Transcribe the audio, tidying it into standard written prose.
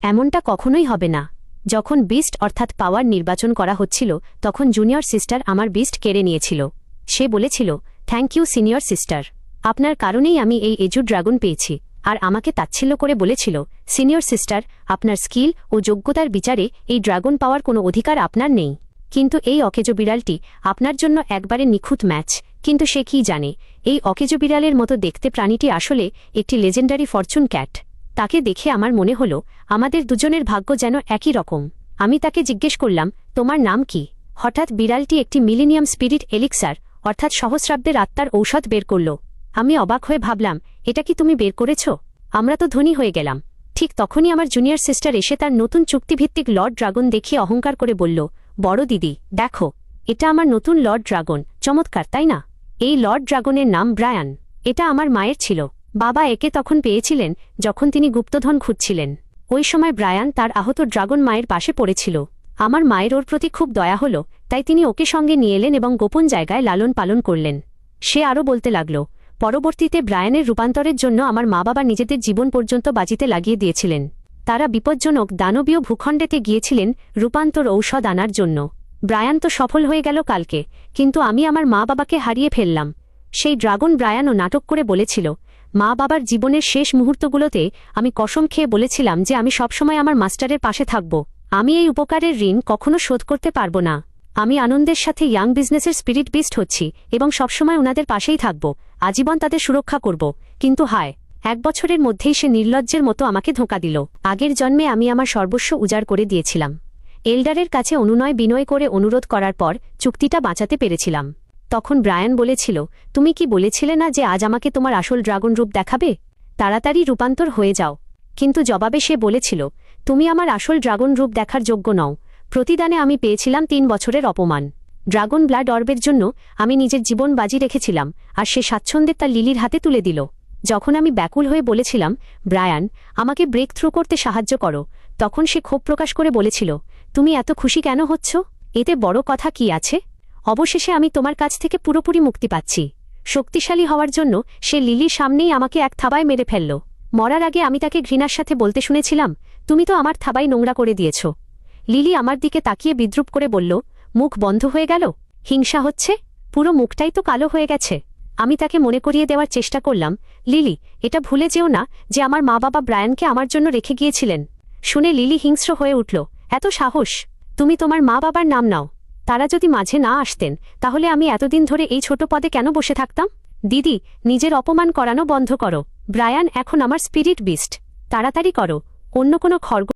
এমনটা কখনোই হবে না। যখন বিস্ট অর্থাৎ পাওয়ার নির্বাচন করা হচ্ছিল তখন জুনিয়র সিস্টার আমার বিস্ট কেড়ে নিয়েছিল। সে বলেছিল, থ্যাংক ইউ সিনিয়র সিস্টার, আপনার কারণেই আমি এই এজু ড্রাগন পেয়েছি। আর আমাকে তাচ্ছিল্য করে বলেছিল, সিনিয়র সিস্টার, আপনার স্কিল ও যোগ্যতার বিচারে এই ড্রাগন পাওয়ার কোনো অধিকার আপনার নেই। কিন্তু এই অকেজো বিড়ালটি আপনার জন্য একবারে নিখুঁত ম্যাচ। কিন্তু সে কি জানে, এই অকেজো বিড়ালের মতো দেখতে প্রাণীটি আসলে একটি লেজেন্ডারি ফরচুন ক্যাট। তাকে দেখে আমার মনে হল আমাদের দুজনের ভাগ্য যেন একই রকম। আমি তাকে জিজ্ঞেস করলাম, তোমার নাম কি? হঠাৎ বিড়ালটি একটি মিলেনিয়াম স্পিরিট এলিক্সার অর্থাৎ সহস্রাব্দের আত্মার ঔষধ বের করল। আমি অবাক হয়ে ভাবলাম, এটা কি তুমি বের করেছ? আমরা তো ধনী হয়ে গেলাম। ঠিক তখনই আমার জুনিয়র সিস্টার এসে তার নতুন চুক্তিভিত্তিক লর্ড ড্রাগন দেখিয়ে অহংকার করে বলল, বড় দিদি দেখো, এটা আমার নতুন লর্ড ড্রাগন। চমৎকার তাই না? এই লর্ড ড্রাগনের নাম ব্রায়ান। এটা আমার মায়ের ছিল। বাবা একে তখন পেয়েছিলেন যখন তিনি গুপ্তধন খুঁজছিলেন। ওই সময় ব্রায়ান তার আহত ড্রাগন মায়ের পাশে পড়েছিল। আমার মায়ের ওর প্রতি খুব দয়া হল, তাই তিনি ওকে সঙ্গে নিয়ে এলেন এবং গোপন জায়গায় লালন পালন করলেন। সে আরও বলতে লাগল, পরবর্তীতে ব্রায়ানের রূপান্তরের জন্য আমার মা বাবা নিজেদের জীবন পর্যন্ত বাজিতে লাগিয়ে দিয়েছিলেন। তারা বিপজ্জনক দানবীয় ভূখণ্ডেতে গিয়েছিলেন রূপান্তর ঔষধ আনার জন্য। ব্রায়ান তো সফল হয়ে গেল কালকে, কিন্তু আমি আমার মা বাবাকে হারিয়ে ফেললাম। সেই ড্রাগন ব্রায়ানও নাটক করে বলেছিল, মা বাবার জীবনের শেষ মুহূর্তগুলোতে আমি কসম খেয়ে বলেছিলাম যে আমি সবসময় আমার মাস্টারের পাশে থাকব। আমি এই উপকারের ঋণ কখনো শোধ করতে পারব না। আমি আনন্দের সাথে ইয়াং বিজনেসের স্পিরিট বিস্ট হচ্ছি এবং সবসময় ওনাদের পাশেই থাকব, আজীবন তাদের সুরক্ষা করব। কিন্তু হায়, 1 বছরের মধ্যেই সে নির্লজ্জের মতো আমাকে ধোঁকা দিল। আগের জন্মে আমি আমার সর্বস্ব উজাড় করে দিয়েছিলাম। এল্ডারের কাছে অনুনয় বিনয় করে অনুরোধ করার পর চুক্তিটা বাঁচাতে পেরেছিলাম। তখন ব্রায়ান বলেছিল, তুমি কি বলেছিলে না যে আজ আমাকে তোমার আসল ড্রাগন রূপ দেখাবে? তাড়াতাড়ি রূপান্তর হয়ে যাও। কিন্তু জবাবে সে বলেছিল, তুমি আমার আসল ড্রাগন রূপ দেখার যোগ্য নও। প্রতিদানে আমি পেয়েছিলাম 3 বছরের অপমান। ড্রাগন ব্লাড অর্বের জন্য আমি নিজের জীবন বাজি রেখেছিলাম, আর সে স্বাচ্ছন্দ্যে তার লিলির হাতে তুলে দিল। যখন আমি ব্যাকুল হয়ে বলেছিলাম, ব্রায়ান, আমাকে ব্রেক থ্রু করতে সাহায্য করো, তখন সে ক্ষোভ প্রকাশ করে বলেছিল, তুমি এত খুশি কেন হচ্ছ? এতে বড় কথা কি আছে? অবশেষে আমি তোমার কাছ থেকে পুরোপুরি মুক্তি পাচ্ছি। শক্তিশালী হওয়ার জন্য সে লিলির সামনেই আমাকে এক থাবায় মেরে ফেলল। মরার আগে আমি তাকে ঘৃণার সাথে বলতে শুনেছিলাম, তুমি তো আমার থাবাই নোংরা করে দিয়েছ। লিলি আমার দিকে তাকিয়ে বিদ্রুপ করে বলল, মুখ বন্ধ হয়ে গেল? হিংসা হচ্ছে? পুরো মুখটাই তো কালো হয়ে গেছে। আমি তাকে মনে করিয়ে দেওয়ার চেষ্টা করলাম, লিলি, এটা ভুলে যেও না যে আমার মা বাবা ব্রায়ানকে আমার জন্য রেখে গিয়েছিলেন। শুনে লিলি হিংস্র হয়ে উঠল, এত সাহস! তুমি তোমার মা বাবার নাম নাও। তারা যদি মাঝে না আসতেন তাহলে আমি এতদিন ধরে এই ছোট পদে কেন বসে থাকতাম? দিদি, নিজের অপমান করানো বন্ধ করো। ব্রায়ান এখন আমার স্পিরিট বিস্ট। তাড়াতাড়ি করো, অন্য কোনো খড়গ